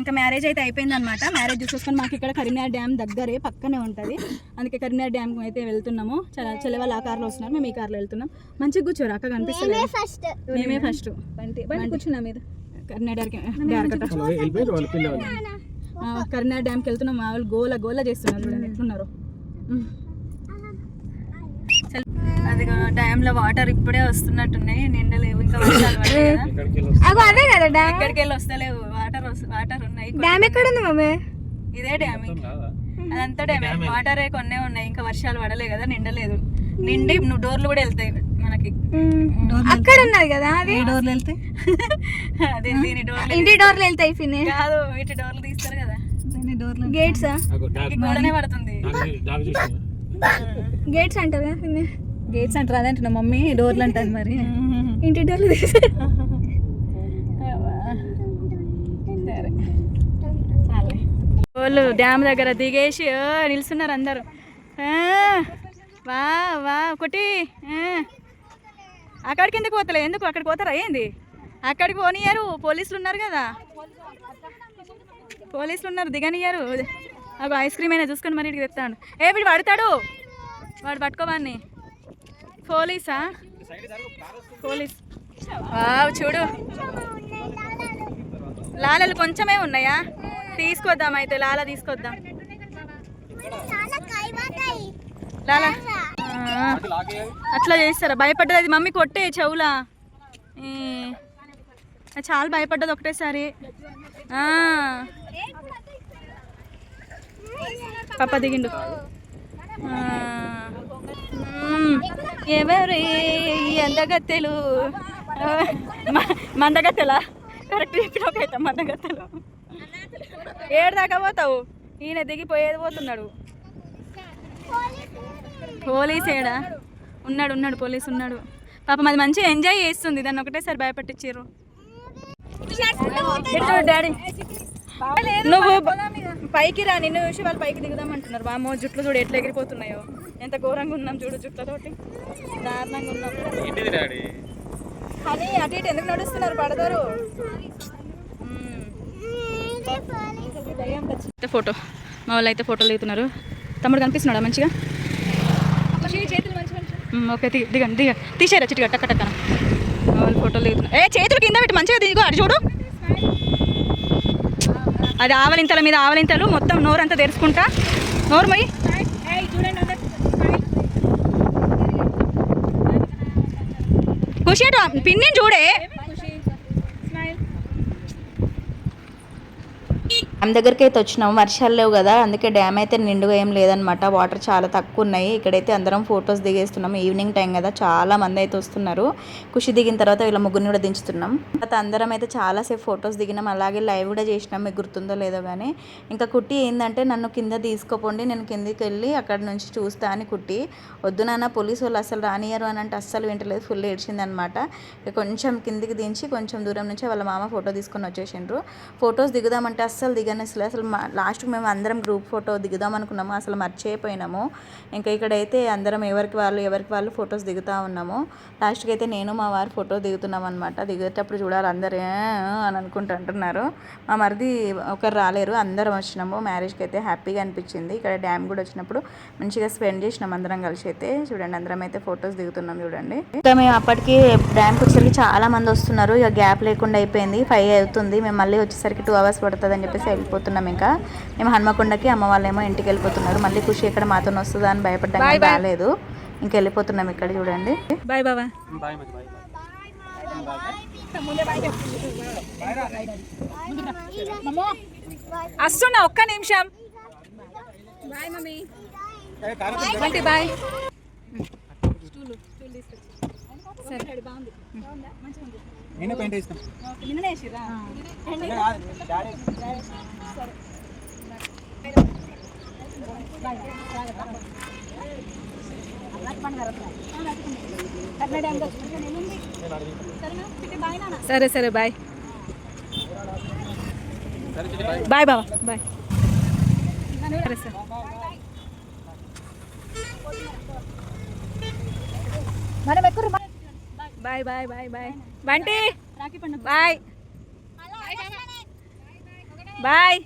ఇంకా మ్యారేజ్ అయితే అయిపోయింది అనమాట. మ్యారేజ్ చూసుకొని మాకు ఇక్కడ కరీంనగర్ డ్యామ్ దగ్గరే పక్కనే ఉంటుంది. అందుకే కరీంనగర్ డ్యామ్ అయితే వెళ్తున్నాము. చాలా చెల్లె వాళ్ళు ఆ కార్లో వస్తున్నారు, మేము ఈ కార్లో వెళ్తున్నాం. మంచిగా కూర్చోరు అక్క, కనిపిస్తుంది. మేమే ఫస్ట్ కూర్చున్నాం మీద కరీంనగర్ డ్యామ్కి వెళ్తున్నాం. మా వాళ్ళు గోల గోల చేస్తున్నారు, చూడండి ఎట్లున్నారు. అది డ్యామ్ లో వాటర్ ఇప్పుడే వస్తున్నట్టున్నాయి, నిండలేవు ఇంకా వర్షాలు పడలేదు కదా. ఎక్కడికి వెళ్ళి వస్తలేవు, వాటర్ ఉన్నాయి. డ్యామ్ ఎక్కడ ఉంది మమ్మీ? ఇదే డ్యామ్, అదంతా డ్యామ్. వాటరే కొన్నే ఉన్నాయి, ఇంకా వర్షాలు పడలే కదా, నిండలేదు. నిండి డోర్లు కూడా వెళ్తాయి మనకి. అక్కడ ఉన్నది కదా, అదే డోర్లు వెళ్తాయి. అదే దీని డోర్లు, ఇంటి డోర్లు వెళ్తాయి కాదు, వీటి డోర్లు తీస్తారు కదా, గేట్స్ గోడనే పడుతుంది. గేట్స్ అంటారు కదా, గేట్స్ అంటారు అదే అంటున్నా మమ్మీ, డోర్లు అంటుంది మరి. ఇంటి డోర్లు తీస్తారు. సరే వాళ్ళు డ్యామ్ దగ్గర దిగేసి నిల్చున్నారు అందరు. వా వా ఒకటి అక్కడికి ఎందుకు పోతలే, ఎందుకు అక్కడికి పోతారా ఏంది? అక్కడికి పోనీయరు, పోలీసులు ఉన్నారు కదా, పోలీసులు ఉన్నారు, దిగనియ్యారు. అవి ఐస్ క్రీమ్ అయినా చూసుకొని మరి ఇక్కడికి తెస్తాడు. వీడు పడతాడు, వాడు పట్టుకోవాన్ని. పోలీసా? పోలీస్. చూడు లాలలు కొంచెమే ఉన్నాయా, తీసుకొద్దాం అయితే, లాల తీసుకొద్దాం. లాల అట్లా చేస్తారా? భయపడ్డది అది, మమ్మీ కొట్టే చెవులా. చాలా భయపడ్డది ఒకటేసారి. పాప దిగిండు. ఎవరు అందగత్తెలు, మందగత్తెలా? కరెక్ట్ చెప్పినకైతే మందగత్తెలు. ఏడు దాకా పోతావు, ఈయన దిగిపోయేది పోతున్నాడు. పోలీస్ ఏడా ఉన్నాడు, పోలీస్ ఉన్నాడు. పాపం అది మంచిగా ఎంజాయ్ చేస్తుంది, దాన్ని ఒకటేసారి భయపట్టించారు. డాడీ నువ్వు పైకి రా, నిన్ను చూసి వాళ్ళు పైకి దిగుదామంటున్నారు. వామో జుట్లు చూడు ఎట్లా ఎగిరిపోతున్నాయో, ఎంత ఘోరంగా ఉన్నాం చూడు, జుట్లతోటి దారుణంగా ఉన్నాం. అని అటు ఇటు ఎందుకు నడుస్తున్నారు, పడతారు. ఫోటో మా వాళ్ళు అయితే ఫోటోలు దిగుతున్నారు. తమ్ముడు కనిపిస్తున్నాడా మంచిగా? ఓకే దిగండి, తీసేరా చిట్టుగా టక్క టక్కన. మా వాళ్ళు ఫోటోలు దిగుతున్నారు. చేతులు కింద పెట్టి మంచిగా దిగు, అటు చూడు. అది ఆవలింతల మీద ఆవలింతలు, మొత్తం నోరంతా తెరుచుకుంటా. నోరు మొయ్యి. ఖుషి అటు పిన్ని చూడే. డ్యామ్ దగ్గరికి అయితే వచ్చినాము, వర్షాలు లేవు కదా, అందుకే డ్యామ్ అయితే నిండుగా ఏం లేదనమాట, వాటర్ చాలా తక్కువ ఉన్నాయి. ఇక్కడైతే అందరం ఫొటోస్ దిగేస్తున్నాము, ఈవినింగ్ టైం కదా, చాలా మంది అయితే వస్తున్నారు. ఖుషి దిగిన తర్వాత వీళ్ళ ముగ్గురిని కూడా దించుతున్నాం. తర్వాత అందరం అయితే చాలాసేపు ఫొటోస్ దిగినాం, అలాగే లైవ్ కూడా చేసినాం, మీకు గుర్తుందో లేదో కానీ. ఇంకా కుట్టి ఏంటంటే నన్ను కింద తీసుకోపోండి, నేను కిందికి వెళ్ళి అక్కడ నుంచి చూస్తా అని కుట్టి. వద్దు నాన్న పోలీసు వాళ్ళు అసలు రానియరు అని అంటే అస్సలు వింటలేదు, ఫుల్ ఏడ్చింది అనమాట. కొంచెం కిందికి దించి కొంచెం దూరం నుంచి వాళ్ళ మామ ఫోటో తీసుకొని వచ్చేసిండ్రు. ఫొటోస్ దిగుదామంటే అస్సలు అసలు లాస్ట్కి మేము అందరం గ్రూప్ ఫోటో దిగుదాం అనుకున్నాము, అసలు మర్చిపోయినాము. ఇంకా ఇక్కడైతే అందరం ఎవరికి వాళ్ళు ఫొటోస్ దిగుతూ ఉన్నాము. లాస్ట్కి అయితే నేను మా వారు ఫోటో దిగుతున్నాం అనమాట. దిగేటప్పుడు చూడాలి అందరూ అని అనుకుంటుంటున్నారు. మా మరిది ఒకరు రాలేరు, అందరం వచ్చినాము. మ్యారేజ్కి అయితే హ్యాపీగా అనిపించింది. ఇక్కడ డ్యామ్ కూడా వచ్చినప్పుడు మంచిగా స్పెండ్ చేసినాం అందరం కలిసి. అయితే చూడండి అందరం అయితే ఫొటోస్ దిగుతున్నాం చూడండి. ఇంకా మేము అప్పటికి డ్యామ్కి వచ్చేసరికి చాలా మంది వస్తున్నారు, ఇక గ్యాప్ లేకుండా అయిపోయింది. 5 అవుతుంది, మేము మళ్ళీ వచ్చేసరికి 2 hours పడుతుంది అని చెప్పేసి వెళ్ళిపోతున్నాం. ఇంకా మేము హన్మకొండకి, అమ్మ వాళ్ళేమో ఇంటికి వెళ్ళిపోతున్నారు. మళ్ళీ ఖుషి ఎక్కడ మాతో వస్తుందా అని భయపడ్డానికి రాలేదు, ఇంక వెళ్ళిపోతున్నాం. ఇక్కడ చూడండి. బాయ్ బాబా. వస్తున్నా ఒక్క నిమిషం. Bye mummy. బాయ్. నేనే పెయింట్ వేస్తాం. సరే సరే బాయ్. బాయ్ బాబా బాయ్. సరే sir. Bye bye bye bye. Bunty bye. Bye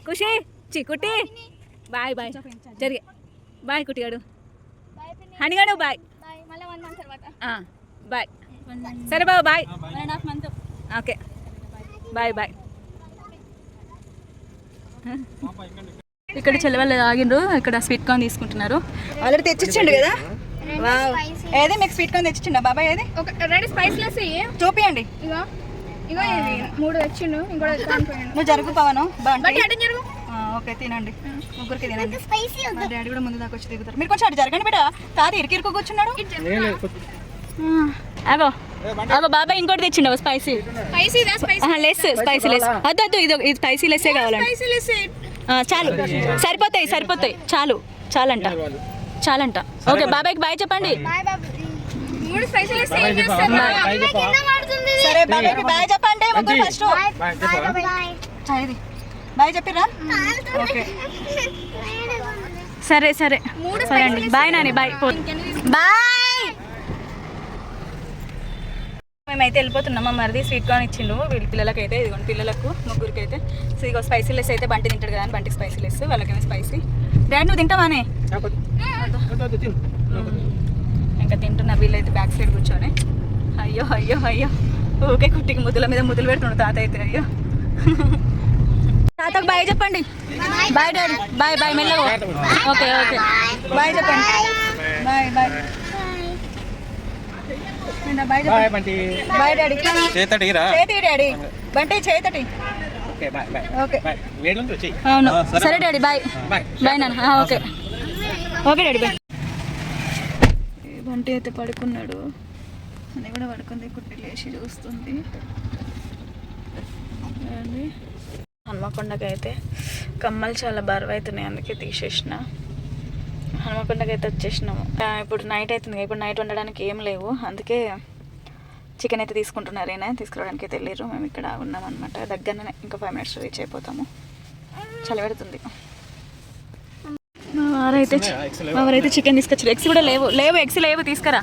Khushi చికుటి బాయ్ బాయ్ జరిగే బాయ్ కుట్టిగాడు హనిగాడు బాయ్ బాయ్ సరే బాబు bye 1.5 month okay bye bye. ఇక్కడ చెల్లెవాళ్ళు ఆగిండ్రు, ఇక్కడ స్వీట్ కార్న్ తీసుకుంటున్నారు. ఆల్రెడీ తెచ్చిచ్చిండు కదా. వావ్, ఏది మీకు స్వీట్ కార్న్ తెచ్చిచ్చిండా బాబాయ్? ఏది ఒక రెడ్ స్పైస్లెస్ చూపియండి. ఇగో ఇగో ఇది 3 తెచ్చిండు, ఇంకోటి నువ్వు జరుగు పవను. బట్టి అటు జరుగు. ఓకే తినండి, ముగ్గురికి తినండి. మా డాడీ కూడా ముందు దాకా వచ్చి దిగుతారు. మీరు కొంచెం అటు జరగండి బిడ్డ. తాత ఇరుకు కూర్చున్నాడు. అగో అగో బాబాయ్ ఇంకోటి తెచ్చిండు స్పైసీ లెస్. స్పైసీ లెస్ వద్దు వద్దు, ఇది స్పైసీ లెస్సే కావాలండి. చాలు, సరిపోతాయి చాలంట. ఓకే బాబాయ్కి బాయ్ చెప్పండి. సరే బాబాయ్కి బాయ్ చెప్పండి ముగ్గురు ఫస్ట్. బాయ్ చెప్పిరా? ఓకే సరే అండి. Bye Nani, bye bye. మేమైతే వెళ్ళిపోతున్నాం. మరిది స్వీట్ కార్న్ ఇచ్చిండు వీళ్ళ పిల్లలకైతే. ఇదిగోండి పిల్లలకు ముగ్గురికి అయితే. సో ఇగో స్పైసీ లెస్ అయితే బంటి తింటాడు కదా అని బంటికి స్పైసీ లెస్, వాళ్ళకేమో స్పైసీ. డాడీ నువ్వు తింటావానే? ఇంకా తింటున్నారు వీళ్ళైతే బ్యాక్ సైడ్ కూర్చొని. అయ్యో ఓకే కుట్టికి ముద్దుల మీద ముద్దులు పెడుతున్నాడు తాత అయితే. అయ్యో తాతకు బాయ్ చెప్పండి. బాయ్ డాడీ, బాయ్ మెల్లగా. ఓకే బాయ్ చెప్పండి. Bye bye daddy. చేతి డాడీ బంటి చేతటి. ఓకే అవును సరే డాడీ బాయ్ నాన్న. Okay daddy bye. బంటి అయితే పడుకున్నాడు, అని కూడా పడుకుంది. కుట్టి లేచి చూస్తుంది. హనుమకొండకి అయితే కమ్మలు చాలా బరువు అవుతున్నాయి, అందుకే తీసేసిన. హనుమకొండకి అయితే వచ్చేసినాము. ఇప్పుడు నైట్ అవుతుంది, ఇప్పుడు నైట్ వండడానికి ఏం లేవు, అందుకే చికెన్ అయితే తీసుకుంటున్నారు. అయినా తీసుకురావడానికి అయితే వెళ్ళారు. మేము ఇక్కడ ఉన్నాం అనమాట, దగ్గరనే. ఇంకా 5 minutes రీచ్ అయిపోతాము. చలి పెడుతుంది. మా వారైతే చికెన్ తీసుకొచ్చారు. ఎగ్స్ కూడా లేవు ఎగ్స్ లేవు, తీసుకురా.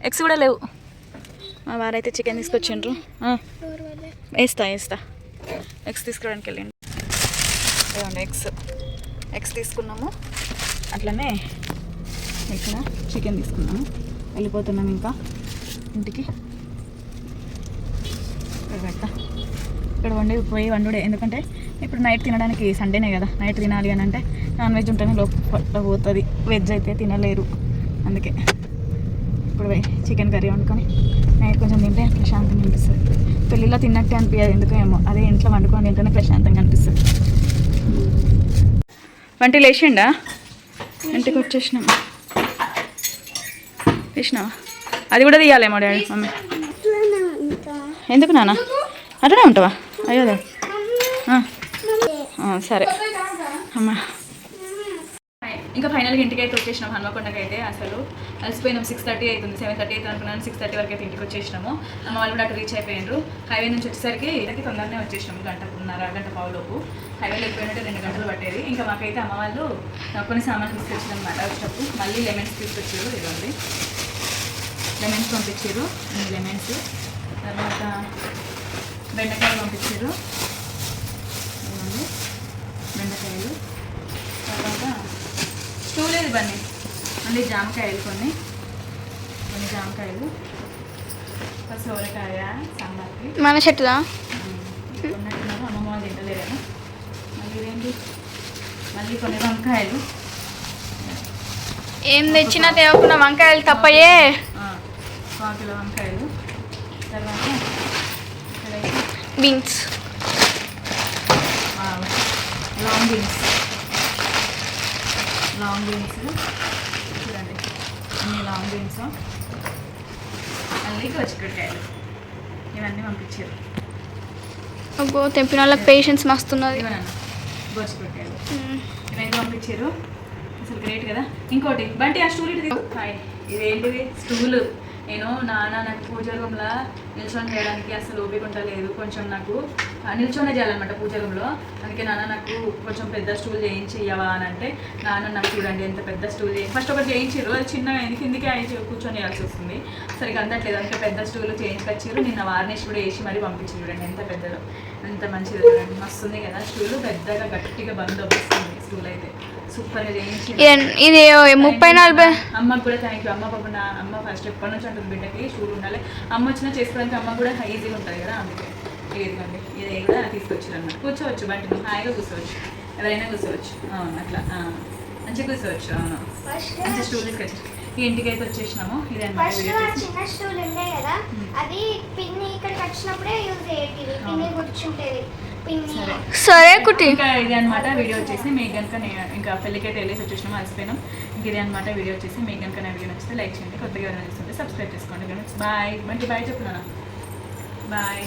ఎగ్స్ కూడా లేవు. మా వారైతే చికెన్ తీసుకొచ్చిండ్రు. వేస్తా ఎగ్స్ తీసుకురావడానికి వెళ్ళండి. ఎగ్స్ తీసుకున్నాము. అట్లనే ఇక్కడ చికెన్ తీసుకున్నాము. వెళ్ళిపోతున్నాము ఇంకా ఇంటికి. ఇక్కడ పోయి వండుడే, ఎందుకంటే ఇప్పుడు నైట్ తినడానికి సండేనే కదా. నైట్ తినాలి అని అంటే నాన్ వెజ్ ఉంటేనే లోపల పోతుంది, వెజ్ అయితే తినలేరు. అందుకే ఇప్పుడు పోయి చికెన్ కర్రీ వండుకొని నైట్ కొంచెం తింటే ప్రశాంతంగా అనిపిస్తుంది. పెళ్ళిలో తిన్నట్టే అనిపించదు ఎందుకో ఏమో, అదే ఇంట్లో వండుకొని తింటేనే ప్రశాంతంగా అనిపిస్తుంది. వంటి లేచిండా? ఇంటికి వచ్చేసినాం. తీసినావా? అది కూడా తీయాలేమో డాడీ మమ్మీ. ఎందుకు నాన్న అట్లనే ఉంటావా? అయ్యో సరే అమ్మా. ఇంకా ఫైనల్గా ఇంటికి అయితే వచ్చేసినాం. హనుమకొండకి అయితే అసలు అలసిపోయినాం. 6:30 అవుతుంది, 7:30 అయితే అనుకున్నాను. 6:30 వరకు అయితే ఇంటికి వచ్చేసినాము. అమ్మ వాళ్ళు కూడా అటు రీచ్ అయిపోయినారు. హైవే నుంచి వచ్చేసరికి ఇంటికి తొందరనే వచ్చేసినాము. గంట పావులోపు. హైవేలో అయిపోయినట్టు 2 గంటలు పట్టేది. ఇంకా మాకైతే అమ్మ వాళ్ళు కొన్ని సామాన్లు తీసుకొచ్చింది అనమాట. వచ్చేటప్పుడు మళ్ళీ లెమన్స్ తీసుకొచ్చారు. ఇదిగోండి లెమన్స్ పంపించారు. లెమన్స్ తర్వాత బెండకాయలు పంపించారు. ఇదిగోండి బెండకాయలు. తర్వాత స్టూల్ లేదు బన్నీ, మళ్ళీ జామకాయలు కొన్ని జామకాయలు, సోరకాయ సాంబార్కి మన చెట్టుదా ఉన్నట్టున్నారు. అమ్మమ్మ వాళ్ళు తింటలేరేమో. మళ్ళీ ఇదేంటి, మళ్ళీ కొన్ని వంకాయలు. ఏం తెచ్చినా తేవకున్న వంకాయలు తప్పయే. 1 కిలో వంకాయలు. తర్వాత బీన్స్, లాంగ్ బీన్స్ చూడండి, అన్ని లాంగ్ బీన్స్. మళ్ళీ చిక్కుడుకాయలు ఇవన్నీ పంపించారు. అబ్బో తెంపిన వాళ్ళకి పేషెన్స్ మస్తున్నది. ఇవన్నీ గోచిక్కుడుకాయలు ఇవన్నీ పంపించారు. అసలు గ్రేట్ కదా. ఇంకోటి బంటి ఆ స్టూల్ ఇదేంటిది స్టూలు. నేను నాకు పూజ రూమ్లో నిల్చొని చేయడానికి అసలు ఓపిక ఉండలేదు. కొంచెం నాకు నిల్చొనే చేయాలన్నమాట పూజ రూమ్లో. అందుకే నాకు కొంచెం పెద్ద స్టూల్ చేయించి ఇవ్వవా అని అంటే నాకు చూడండి ఎంత పెద్ద స్టూల్ ఫస్ట్ ఒకటి చేయించారు. అది చిన్నగా కిందికి కూర్చొని చేయాల్సి వస్తుంది, సరిగ్గా అందట్లేదు. అందుకే పెద్ద స్టూల్ చేయించుకొచ్చారు. నిన్న వార్నిష్ కూడా వేసి మరీ పంపించారు. చూడండి ఎంత పెద్దదో. ఎంత మంచిది చూడండి, మస్తు ఉంది కదా స్టూల్, పెద్దగా గట్టిగా బంద్ వస్తుంది స్టూల్ అయితే సూపర్గా చేయించి. ఇది 30-40. అమ్మకు కూడా థ్యాంక్ యూ. అమ్మ పాప నా అమ్మ ఫస్ట్ ఎప్పటి నుంచి అంటుంది బిడ్డకి స్టూల్ ఉండాలి, అమ్మ వచ్చినా చేసుకోవడానికి అమ్మ కూడా ఈజీగా ఉంటుంది కదా, అందుకే ఇదిగోండి ఇది కూడా తీసుకొచ్చారు అన్నమాట. కూర్చోవచ్చు బట్టి హాయిగా కూర్చోవచ్చు, ఎవరైనా కూర్చోవచ్చు. అవును అట్లా మంచిగా కూర్చోవచ్చు. అవును మంచి స్టూల్ తీసుకొచ్చి ఈ ఇంటికి అయితే వచ్చేసినాము. ఇది అన్నమాట చిన్న స్టూల్ ఉండే కదా, అది పిన్ని ఇక్కడికి వచ్చినప్పుడే యూజ్ అయ్యేది, పిన్ని కూర్చుంటేది పిన్ని. సరే కుట్టి. ఇంకా ఇది అనమాట వీడియో వచ్చేసి మీకు కనుక ఇంకా పెళ్ళికైతే వెళ్ళేసి వచ్చేసినాము, అలసిపోయినాం. ఇంక ఇది అనమాట వీడియో వచ్చేసి మీకు కనుక నా వీడియో నచ్చితే లైక్ చేయండి, కొత్తగా ఎవరైనా చూస్తుంటే సబ్స్క్రైబ్ చేసుకోండి. బాయ్, మంచి బాయ్ చెప్తున్నాను, బాయ్.